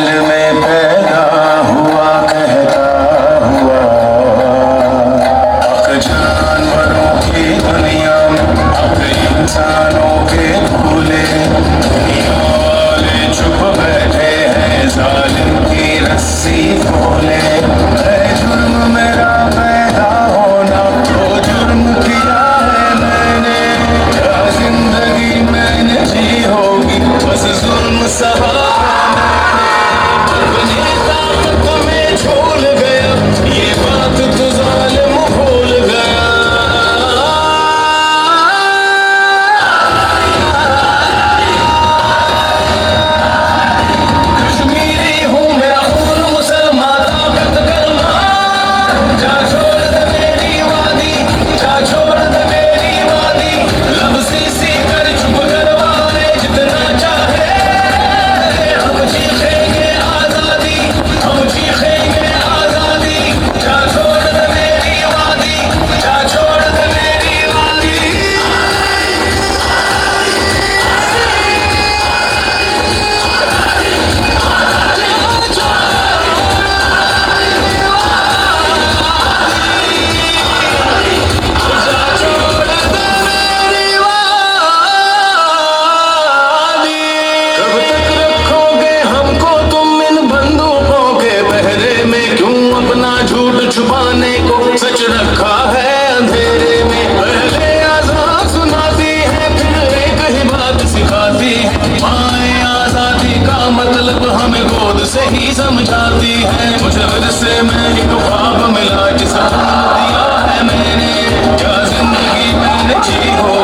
दिल में पैदा हुआ कहता हुआ, हक जानवरों की दुनिया में हक इंसानों के भूले, दुनिया वाले चुप बैठे हैं जालिम की रस्सी खोले। है जुर्म मेरा पैदा होना, तो जुर्म किया है मैंने, क्या जिंदगी मैंने जी होगी बस जुर्म सहा मैंने। ताकत में झूल गया ये बात तो जालिम भूल गया। कश्मीरी हूँ मेरा खून मुसलमान, ताकत कलमा जा छोड़ दे मेरी वादी, जा छोड़ दे मेरी वादी। लब सी कर चुप करवा ले जितना चाहे, हम चीखेंगे आजादी, हम चीखेंगे आजादी। जा छोड़ दे मेरी वादी, जा छोड़ दे मेरी वादी। कब तक रखोगे हमको तुम इन बंदूकों के पहरे में, क्यों अपना झूठ छुपाने को सच रखा है अंधेरे में। पहले आजाद सुनाती है फिर एक ही बात सिखाती है, माए आजादी का मतलब हमें गोद से ही समझाती है। मुझे से मैं एक ख्वाब मिला जिसे दिया है मैंने, क्या जिंदगी मैंने जी हो